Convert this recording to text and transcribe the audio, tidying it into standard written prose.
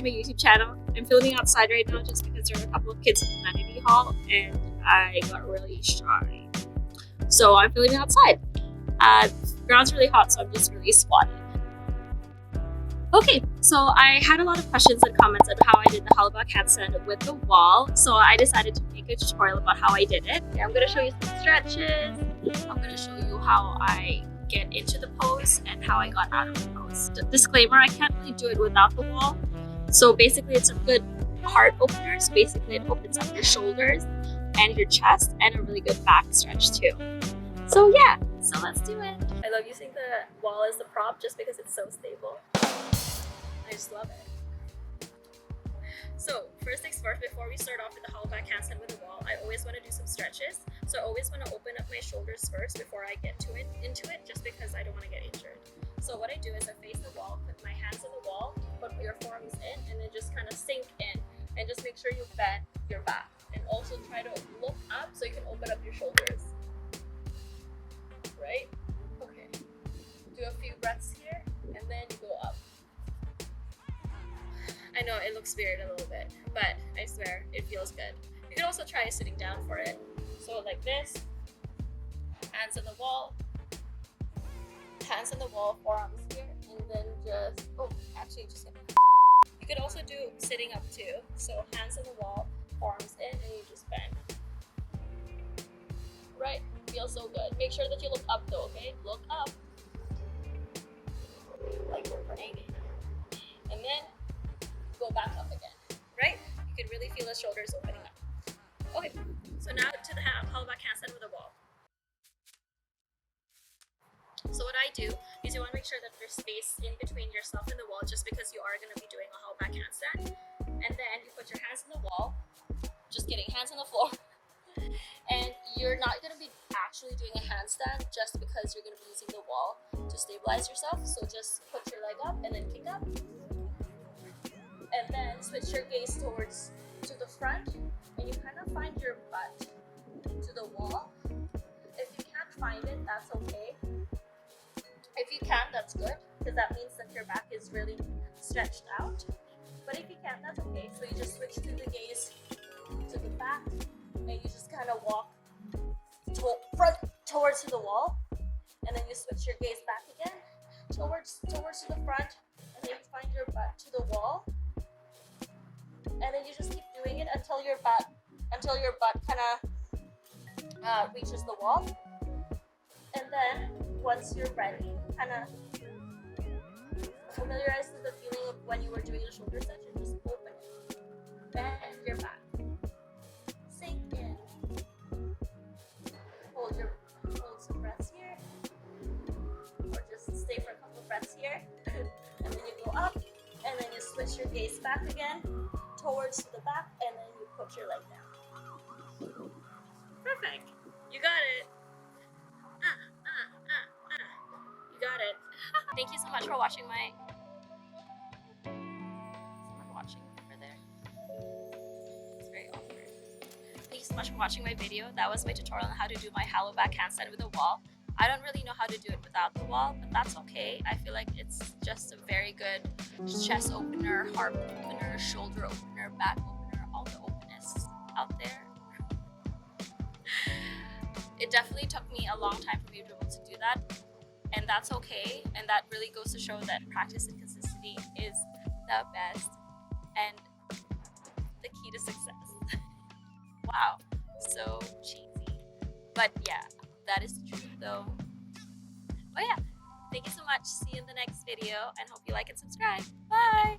to my YouTube channel. I'm filming outside right now just because there are a couple of kids in the amenity hall and I got really shy. So I'm filming outside. The ground's really hot, so I'm just really squatting. Okay, so I had a lot of questions and comments on how I did the Hollowback handstand with the wall, so I decided to make a tutorial about how I did it. I'm going to show you some stretches. I'm going to show you how I get into the pose and how I got out of the pose. Disclaimer, I can't really do it without the wall. So basically it's a good heart opener. So basically it opens up your shoulders and your chest and a really good back stretch too. So yeah, so let's do it. I love using the wall as the prop just because it's so stable. I just love it. So first things first, before we start off with the Hollowback handstand with the wall, I always want to do some stretches. So I always want to open up my shoulders first before I get into it, just because I don't want to get injured. So what I do is I face the wall, put my hands on the wall, put your forearms in, and then just kind of sink in, and just make sure you bend your back, and also try to look up so you can open up your shoulders. Right? Okay. Do a few breaths here, and then you go up. I know it looks weird a little bit, but I swear it feels good. You can also try sitting down for it. So like this, hands on the wall, forearms here, and then just, you could also do sitting up too. So hands on the wall, forearms in, and you just bend. Right, feels so good. Make sure that you look up though, okay? Look up. Like we're praying. And then go back up again, right? You can really feel the shoulders opening up. Okay, so now to the Hollowback handstand with the wall. So what I do is you want to make sure that there's space in between yourself and the wall, just because you are going to be doing a Hollowback handstand. And then you put your hands on the wall, just kidding, hands on the floor. And you're not going to be actually doing a handstand just because you're going to be using the wall to stabilize yourself. So just put your leg up and then kick up. And then switch your gaze towards to the front, and you kind of find your butt to the wall. If you can't find it, that's okay. If you can, that's good, because that means that your back is really stretched out. But if you can't, that's okay. So you just switch to the gaze to the back, and you just kind of walk towards the wall, and then you switch your gaze back again towards to the front, and then you find your butt to the wall. And then you just keep doing it until your butt kind of reaches the wall. And then once you're ready, kind of familiarize with the feeling of when you were doing a shoulder stretch, and just open it. Bend your back. Sink in. Hold some breaths here, or just stay for a couple of breaths here. And then you go up, and then you switch your gaze back again towards the back, and then you put your leg down. Perfect. You got it. You got it. Thank you so much for watching my... Someone watching over there. It's very awkward. Thank you so much for watching my video. That was my tutorial on how to do my Hollowback handstand with a wall. I don't really know how to do it without the wall, but that's okay. I feel like it's just a very good chest opener, heart opener, shoulder opener, back opener, all the openness out there. It definitely took me a long time for me to be able to do that, and that's okay. And that really goes to show that practice and consistency is the best and the key to success. Wow, so cheesy. But yeah, that is the truth though. Oh yeah, thank you so much. See you in the next video, and hope you like and subscribe. Bye!